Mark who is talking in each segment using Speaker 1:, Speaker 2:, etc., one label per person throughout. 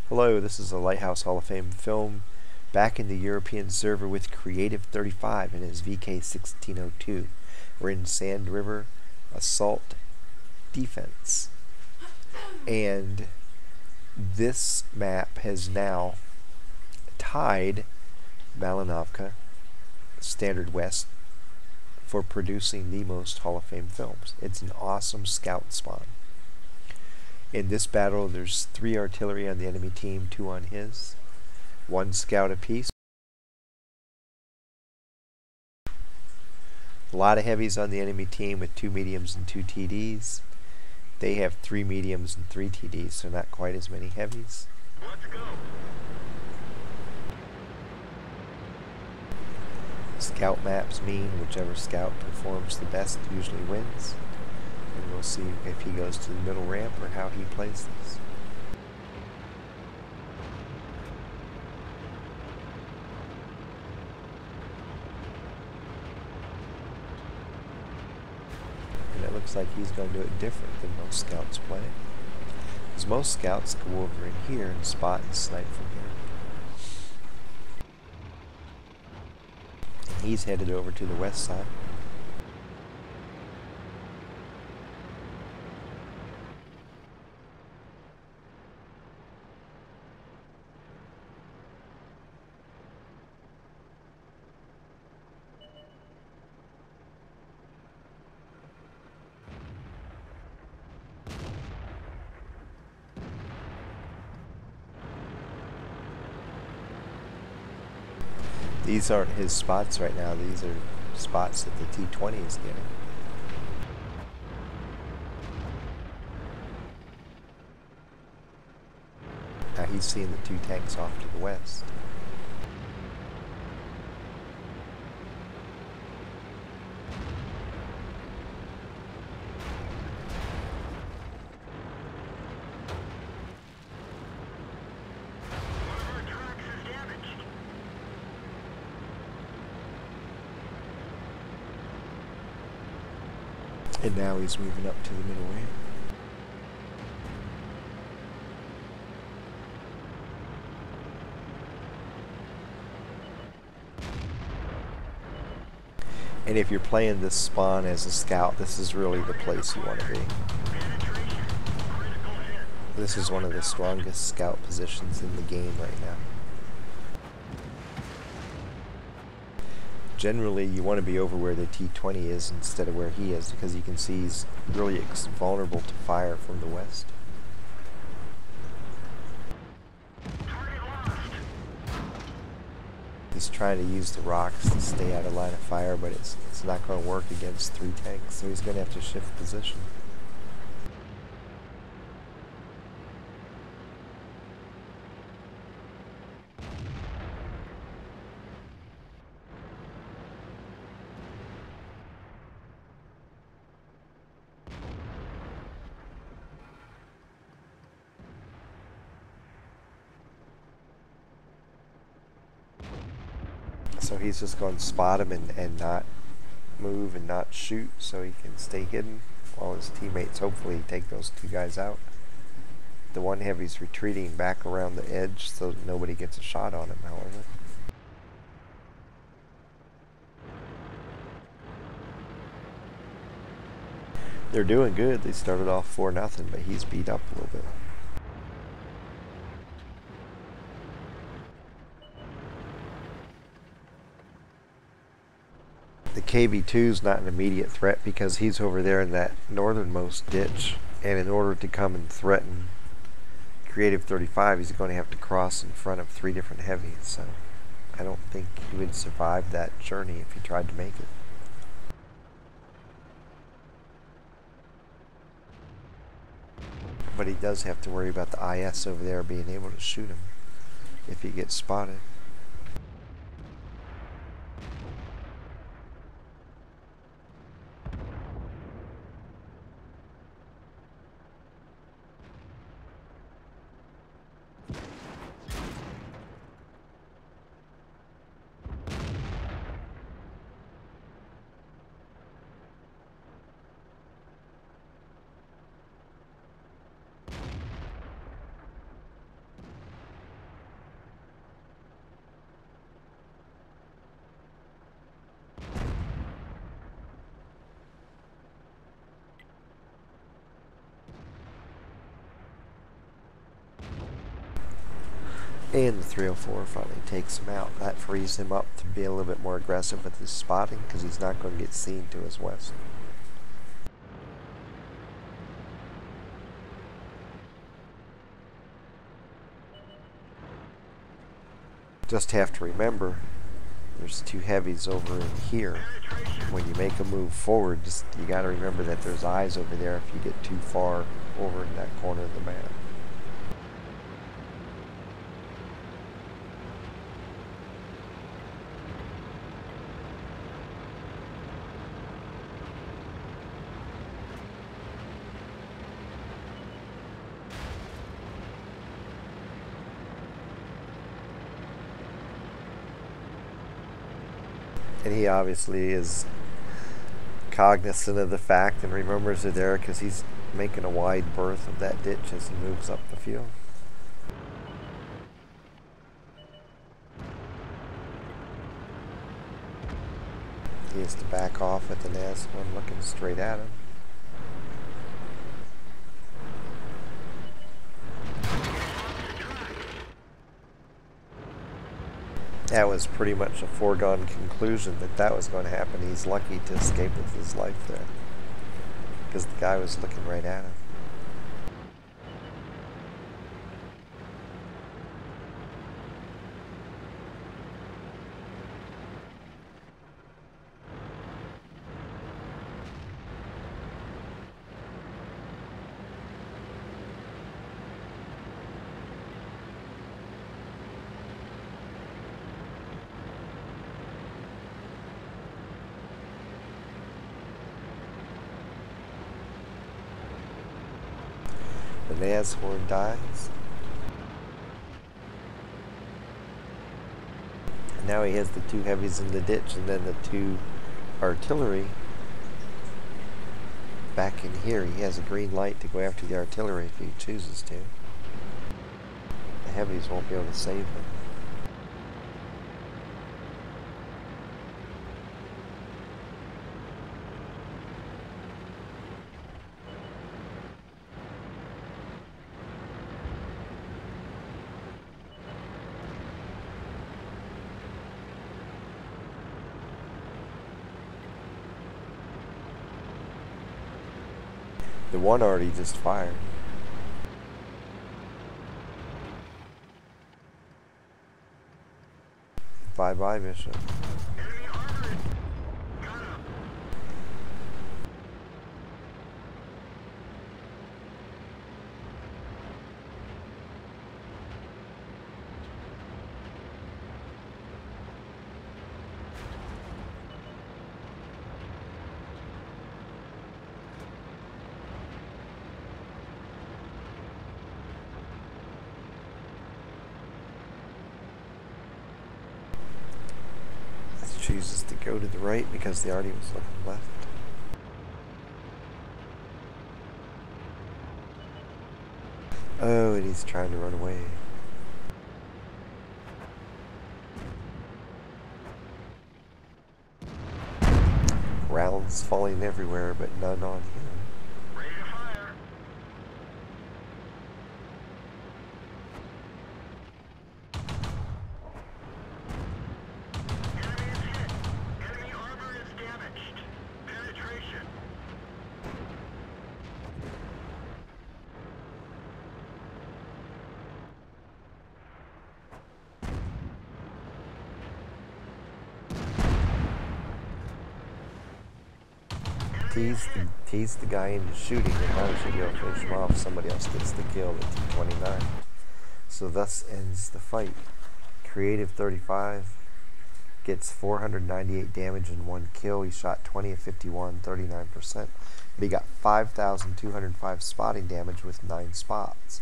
Speaker 1: Hello, this is a Lighthouse Hall of Fame film back in the European server with Creative 35 and his VK1602. We're in Sand River Assault Defense. And this map has now tied Malinovka Standard West for producing the most Hall of Fame films. It's an awesome scout spawn. In this battle, there's 3 artillery on the enemy team, 2 on his, 1 scout apiece. A lot of heavies on the enemy team with 2 mediums and 2 TDs. They have 3 mediums and 3 TDs, so not quite as many heavies.
Speaker 2: Let's go.
Speaker 1: Scout maps mean whichever scout performs the best usually wins. And we'll see if he goes to the middle ramp or how he plays this. And it looks like he's going to do it different than most scouts play. Because most scouts go over in here and spot and snipe from here. And he's headed over to the west side. These aren't his spots right now, these are spots that the T-20 is getting. Now he's seeing the 2 tanks off to the west. And now he's moving up to the middle ramp. And if you're playing this spawn as a scout, this is really the place you want to be. This is one of the strongest scout positions in the game right now. Generally, you want to be over where the T-20 is instead of where he is, because you can see he's really vulnerable to fire from the west. He's trying to use the rocks to stay out of line of fire, but it's not going to work against 3 tanks, so he's going to have to shift position. So he's just going to spot him and not move and not shoot so he can stay hidden while his teammates hopefully take those 2 guys out. The 1 heavy's retreating back around the edge so that nobody gets a shot on him, however. They're doing good. They started off 4-0, but he's beat up a little bit. The KV-2 is not an immediate threat because he's over there in that northernmost ditch, and in order to come and threaten Creative 35, he's going to have to cross in front of 3 different heavies, so I don't think he would survive that journey if he tried to make it. But he does have to worry about the IS over there being able to shoot him if he gets spotted. And the 304 finally takes him out. That frees him up to be a little bit more aggressive with his spotting because he's not going to get seen to his west. Just have to remember there's two heavies over in here. When you make a move forward, just you got to remember that there's eyes over there if you get too far over in that corner of the map. And he obviously is cognizant of the fact and remembers it there because he's making a wide berth of that ditch as he moves up the field. He has to back off at the NAS one looking straight at him. That was pretty much a foregone conclusion that that was going to happen. He's lucky to escape with his life there because the guy was looking right at him. The NAS horn dies. And now he has the two heavies in the ditch and then the two artillery back in here. He has a green light to go after the artillery if he chooses to. The heavies won't be able to save him. The one already just fired. Bye-bye mission. Chooses to go to the right because the arty was looking left. Oh, and he's trying to run away. Rounds falling everywhere, but none on him. Tease the guy into shooting, and now should be able to finish him off. Somebody else gets the kill at T29. So thus ends the fight. Creative 35 gets 498 damage and 1 kill. He shot 20 of 51, 39%. But he got 5,205 spotting damage with 9 spots.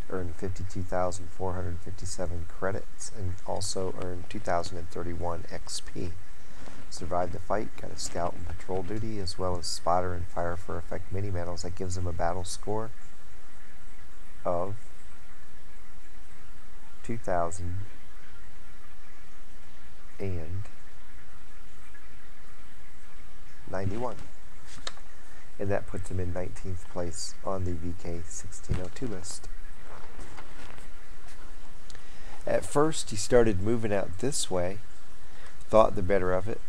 Speaker 1: Earned 52,457 credits and also earned 2,031 XP. Survived the fight, got a scout and patrol duty, as well as spotter and fire for effect mini medals. That gives him a battle score of 2,091. And that puts him in 19th place on the VK 1602 list. At first he started moving out this way, thought the better of it,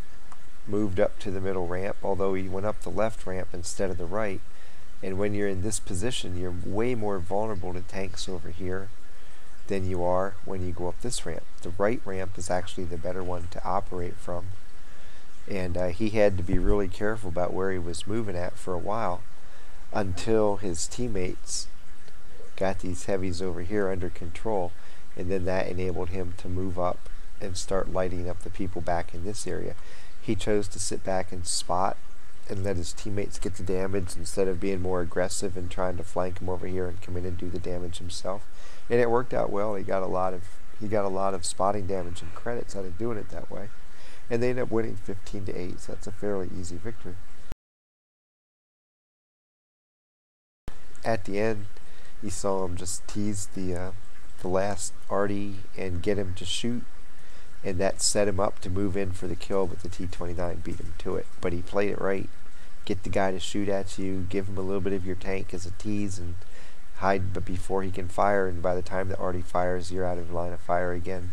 Speaker 1: moved up to the middle ramp, although he went up the left ramp instead of the right. And when you're in this position, you're way more vulnerable to tanks over here than you are when you go up this ramp. The right ramp is actually the better one to operate from. And he had to be really careful about where he was moving at for a while until his teammates got these heavies over here under control, and then that enabled him to move up and start lighting up the people back in this area. He chose to sit back and spot and let his teammates get the damage instead of being more aggressive and trying to flank him over here and come in and do the damage himself. And it worked out well. He got a lot of spotting damage and credits out of doing it that way. And they ended up winning 15-8, so that's a fairly easy victory. At the end, you saw him just tease the last arty and get him to shoot, and that set him up to move in for the kill, but the T-29 beat him to it. But he played it right. Get the guy to shoot at you, give him a little bit of your tank as a tease, and hide but before he can fire, and by the time the arty fires, you're out of line of fire again.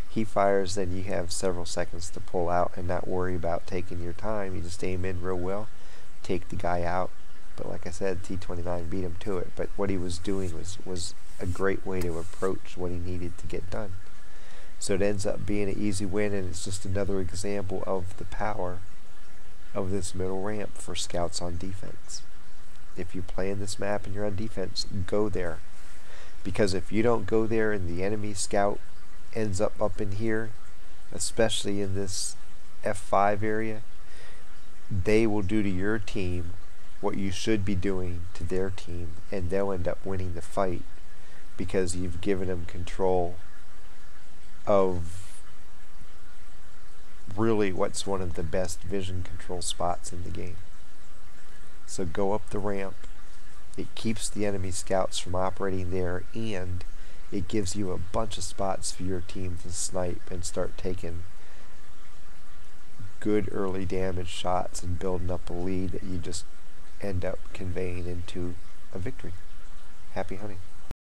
Speaker 1: He fires, then you have several seconds to pull out and not worry about taking your time. You just aim in real well, take the guy out. But like I said, T-29 beat him to it. But what he was doing was a great way to approach what he needed to get done. So it ends up being an easy win, and it's just another example of the power of this middle ramp for scouts on defense. If you're playing this map and you're on defense, go there. Because if you don't go there and the enemy scout ends up in here, especially in this F5 area, they will do to your team what you should be doing to their team, and they'll end up winning the fight because you've given them control of really what's one of the best vision control spots in the game. So go up the ramp. It keeps the enemy scouts from operating there, and it gives you a bunch of spots for your team to snipe and start taking good early damage shots and building up a lead that you just end up conveying into a victory. Happy hunting.